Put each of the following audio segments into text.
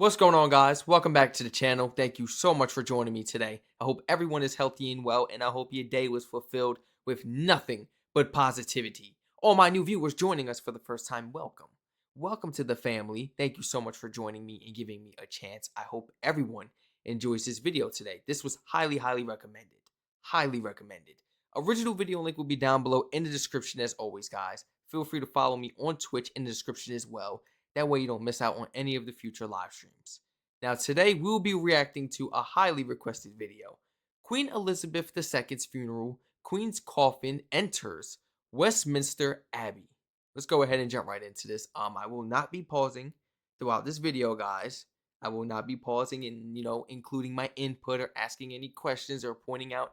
What's going on, guys? Welcome back to the channel. Thank you so much for joining me today. I hope everyone is healthy and well, and I hope your day was fulfilled with nothing but positivity. All my new viewers joining us for the first time, welcome. Welcome to the family. Thank you so much for joining me and giving me a chance. I hope everyone enjoys this video today. This was highly recommended. Highly recommended. Original video link will be down below in the description as always, guys. Feel free to follow me on Twitch in the description as well. That way you don't miss out on any of the future live streams. Now today we'll be reacting to a highly requested video. Queen Elizabeth II's funeral, Queen's coffin enters Westminster Abbey. Let's go ahead and jump right into this. I will not be pausing throughout this video, guys. I will not be pausing and, including my input or asking any questions or pointing out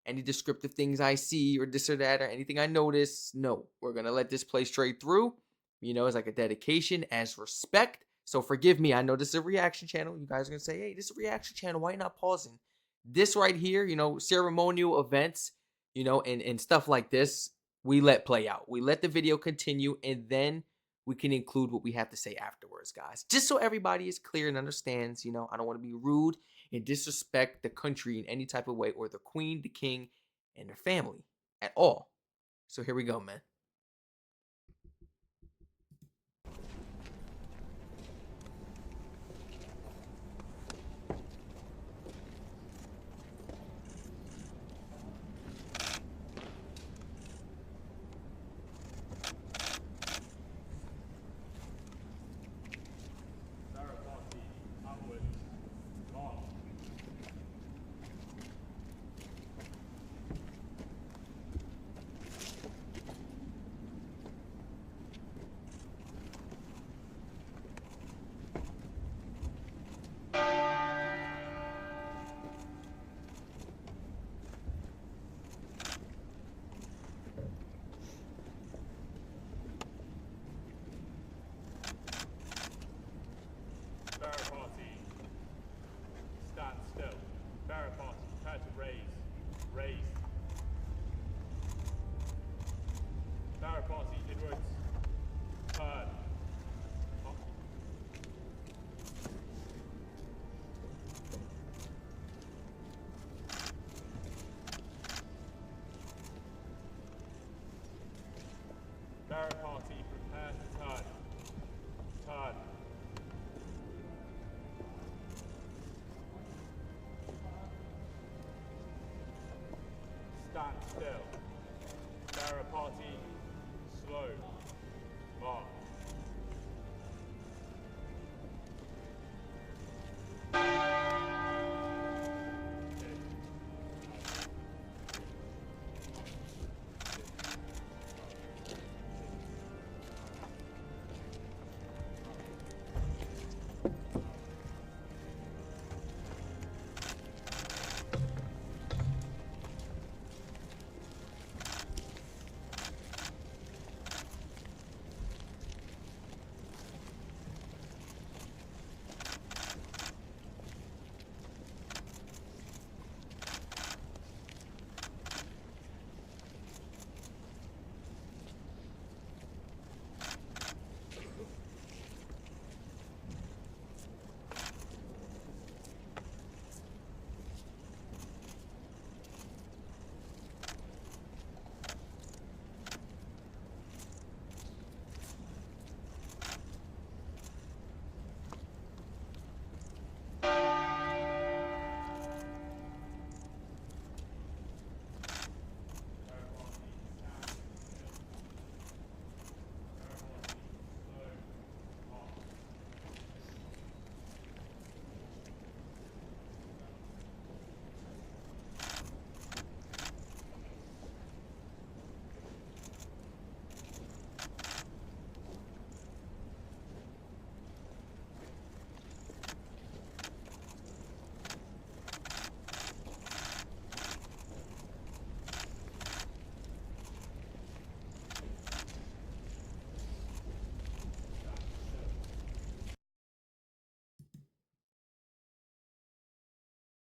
any descriptive things I see or this or that or anything I notice. No, we're going to let this play straight through. It's like a dedication as respect. So forgive me. I know this is a reaction channel. You guys are going to say, hey, this is a reaction channel. Why not pausing? This right here, ceremonial events, and stuff like this, we let play out. We let the video continue, and then we can include what we have to say afterwards, guys. Just so everybody is clear and understands, I don't want to be rude and disrespect the country in any type of way or the queen, the king, and their family at all. So here we go, man. Barrack party, prepare to turn. Turn. Stand still. Barrack party, slow. March.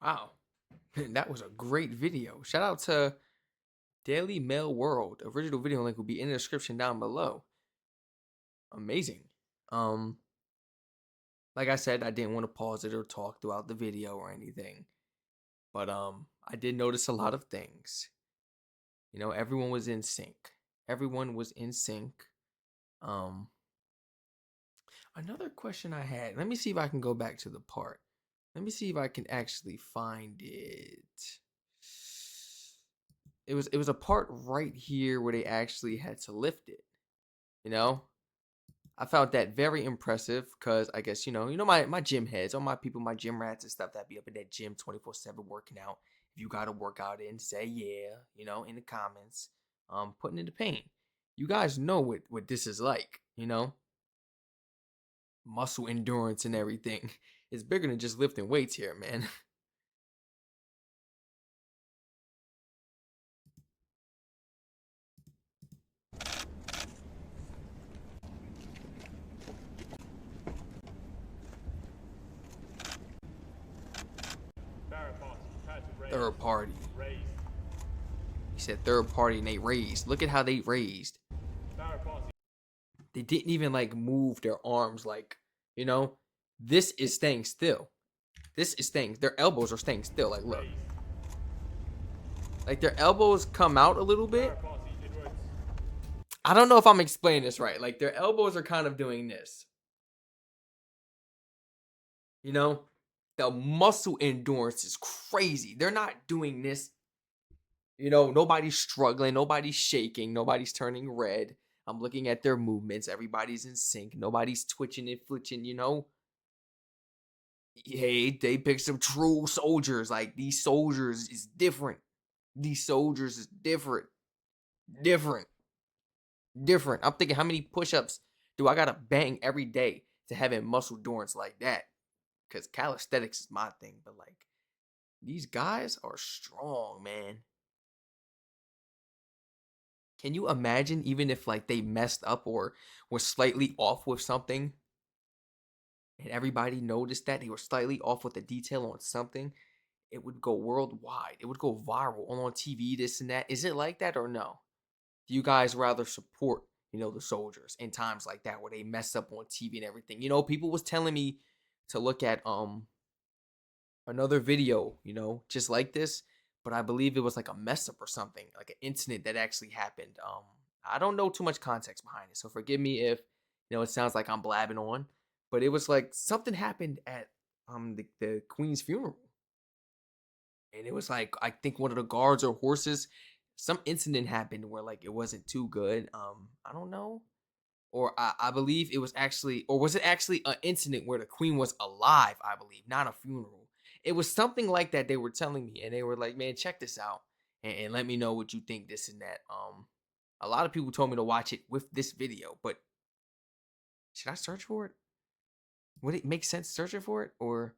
Wow. That was a great video. Shout out to Daily Mail World. Original video link will be in the description down below. Amazing. Um Like I said, I didn't want to pause it or talk throughout the video or anything. But I did notice a lot of things. Everyone was in sync. Everyone was in sync. Um Another question I had. Let me see if I can go back to the part. Let me see if I can actually find it. It was a part right here where they actually had to lift it. You know, I found that very impressive because I guess my gym heads, all my people, my gym rats and stuff that be up in that gym 24/7 working out. If you got to work out in, say yeah, in the comments, putting in the pain. You guys know what this is like, muscle endurance and everything. It's bigger than just lifting weights here, man. Barrett boss, patch raised. Third party. Raised. He said third party and they raised. Look at how they raised. Barrett boss, They didn't even like move their arms you know, this is staying still. This is staying, their elbows are staying still. Like, look. raised. Like, their elbows come out a little bit. Barrett boss, inwards. I don't know if I'm explaining this right. Like, their elbows are kind of doing this. The muscle endurance is crazy. They're not doing this. Nobody's struggling. Nobody's shaking. Nobody's turning red. I'm looking at their movements. Everybody's in sync. Nobody's twitching and flitching, Hey, they picked some true soldiers. Like, these soldiers is different. These soldiers is different. Different. Different. I'm thinking, how many push-ups do I gotta bang every day to having muscle endurance like that? Because calisthenics is my thing, but like, these guys are strong, man. Can you imagine even if like they messed up or were slightly off with something and everybody noticed that they were slightly off with the detail on something, it would go worldwide. It would go viral on TV, this and that. Is it like that or no? Do you guys rather support, the soldiers in times like that where they mess up on TV and everything? People was telling me to look at another video, just like this, but I believe it was like a mess up or something, like an incident that actually happened. I don't know too much context behind it, so forgive me if it sounds like I'm blabbing on, but it was like something happened at the Queen's funeral, and it was like I think one of the guards or horses, some incident happened where like it wasn't too good. I don't know, or I believe it was actually, or was it actually an incident where the queen was alive? I believe, not a funeral. It was something like that. They were telling me, and they were like, "Man, check this out, and let me know what you think." This and that. A lot of people told me to watch it with this video, but should I search for it? Would it make sense searching for it, or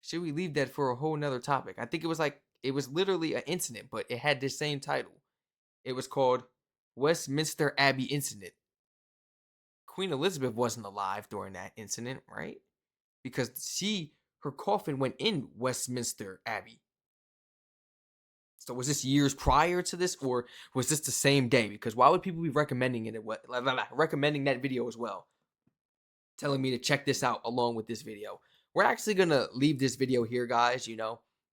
should we leave that for a whole nother topic? I think it was literally an incident, but it had the same title. It was called Westminster Abbey Incident. Queen Elizabeth wasn't alive during that incident, right? Because her coffin went in Westminster Abbey. So was this years prior to this, or was this the same day? Because why would people be recommending it? Recommending that video as well, telling me to check this out along with this video. We're actually gonna leave this video here, guys.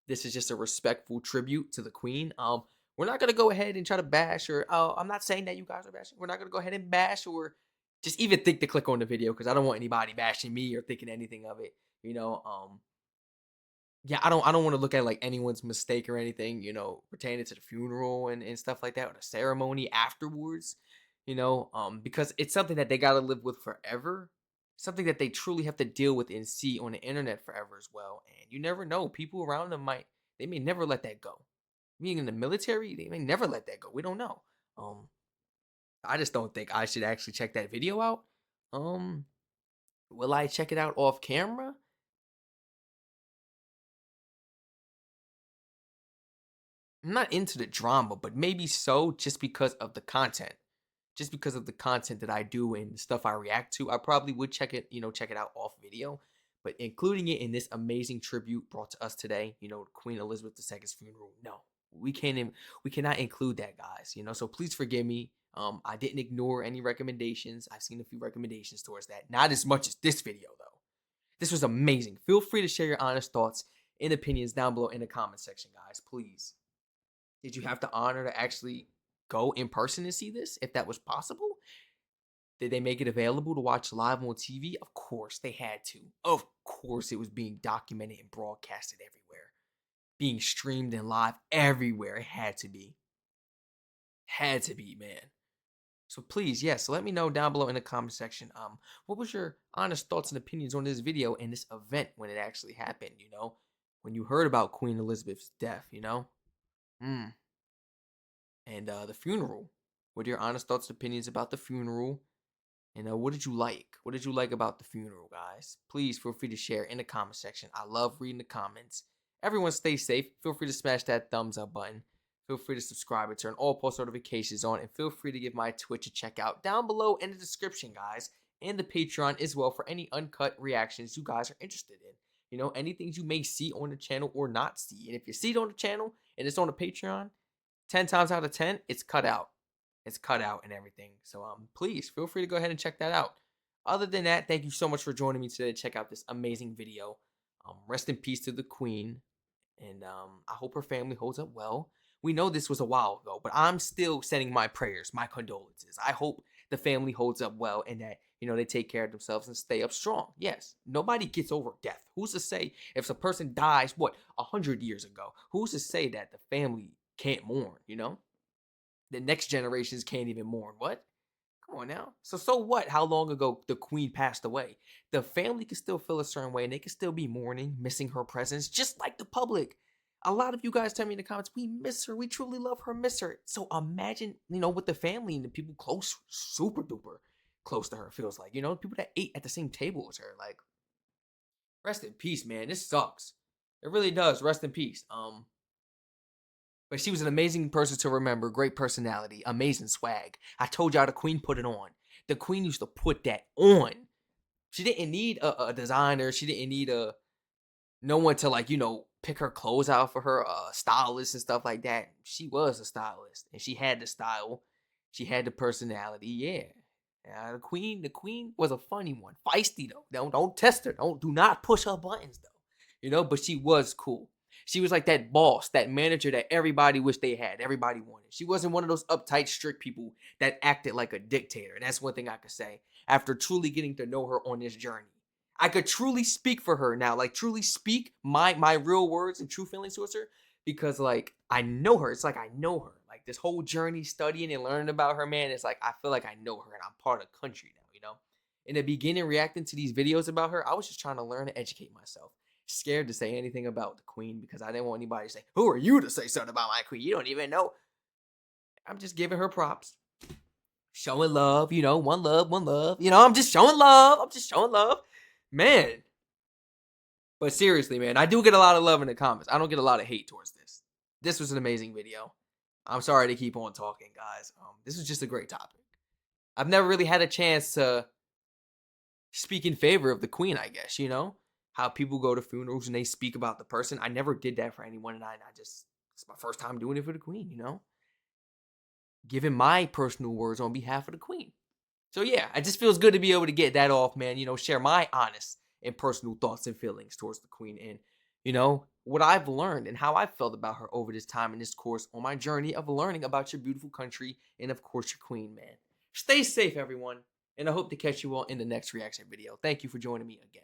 This is just a respectful tribute to the Queen. We're not gonna go ahead and try to bash, or I'm not saying that you guys are bashing. We're not gonna go ahead and bash or just even think to click on the video because I don't want anybody bashing me or thinking anything of it. Yeah, I don't want to look at like anyone's mistake or anything, pertaining to the funeral and stuff like that, or the ceremony afterwards, because it's something that they gotta live with forever. Something that they truly have to deal with and see on the internet forever as well. And you never know. People around them they may never let that go. Being in the military, they may never let that go. We don't know. I just don't think I should actually check that video out. Um, will I check it out off camera? I'm not into the drama, but maybe so just because of the content. Just because of the content that I do and stuff I react to, I probably would check it out off video. But including it in this amazing tribute brought to us today, Queen Elizabeth II's funeral, no, we cannot include that, guys. So please forgive me. I didn't ignore any recommendations. I've seen a few recommendations towards that, not as much as this video though. This was amazing. Feel free to share your honest thoughts and opinions down below in the comment section, guys. Please. Did you have the honor to actually go in person and see this, if that was possible? Did they make it available to watch live on TV? Of course, they had to. Of course, it was being documented and broadcasted everywhere. Being streamed and live everywhere. It had to be. Had to be, man. So please, yes, let me know down below in the comment section. What was your honest thoughts and opinions on this video and this event when it actually happened, when you heard about Queen Elizabeth's death, And the funeral. What are your honest thoughts and opinions about the funeral? And what did you like? What did you like about the funeral, guys? Please feel free to share in the comment section. I love reading the comments. Everyone stay safe. Feel free to smash that thumbs up button. Feel free to subscribe and turn all post notifications on. And feel free to give my Twitch a check out down below in the description, guys. And the Patreon as well for any uncut reactions you guys are interested in. Any things you may see on the channel or not see. And if you see it on the channel and it's on the Patreon, 10 times out of 10, it's cut out. It's cut out and everything. So please feel free to go ahead and check that out. Other than that, thank you so much for joining me today to check out this amazing video. Rest in peace to the Queen. And I hope her family holds up well. We know this was a while ago, but I'm still sending my prayers, my condolences. I hope the family holds up well and that, they take care of themselves and stay up strong. Yes, nobody gets over death. Who's to say if a person dies, 100 years ago, who's to say that the family can't mourn, The next generations can't even mourn. What? Come on now. So what? How long ago the Queen passed away? The family can still feel a certain way and they can still be mourning, missing her presence, just like the public. A lot of you guys tell me in the comments, we miss her. We truly love her, miss her. So imagine, with the family and the people close, super duper close to her, feels like, people that ate at the same table as her. Like, rest in peace, man. This sucks. It really does. Rest in peace. But she was an amazing person to remember. Great personality. Amazing swag. I told y'all the Queen put it on. The Queen used to put that on. She didn't need a designer. She didn't need no one to pick her clothes out for her, stylist and stuff like that. She was a stylist and she had the style. She had the personality. Yeah. The Queen was a funny one. Feisty though. Don't test her. Do not push her buttons though. But she was cool. She was like that boss, that manager that everybody wished they had, everybody wanted. She wasn't one of those uptight, strict people that acted like a dictator. And that's one thing I could say after truly getting to know her on this journey. I could truly speak for her now, truly speak my real words and true feelings towards her because, I know her. It's like I know her. Like, this whole journey studying and learning about her, man, it's like I feel like I know her and I'm part of the country now, In the beginning, reacting to these videos about her, I was just trying to learn and educate myself. Scared to say anything about the Queen because I didn't want anybody to say, who are you to say something about my Queen? You don't even know. I'm just giving her props. Showing love, one love. I'm just showing love. Man. But seriously, man, I do get a lot of love in the comments. I don't get a lot of hate towards this. This was an amazing video. I'm sorry to keep on talking, guys. This was just a great topic. I've never really had a chance to speak in favor of the Queen, I guess, how people go to funerals and they speak about the person. I never did that for anyone, and it's my first time doing it for the Queen, Giving my personal words on behalf of the Queen. So yeah, it just feels good to be able to get that off, man, share my honest and personal thoughts and feelings towards the Queen and, what I've learned and how I've felt about her over this time in this course on my journey of learning about your beautiful country and, of course, your Queen, man. Stay safe, everyone, and I hope to catch you all in the next reaction video. Thank you for joining me again.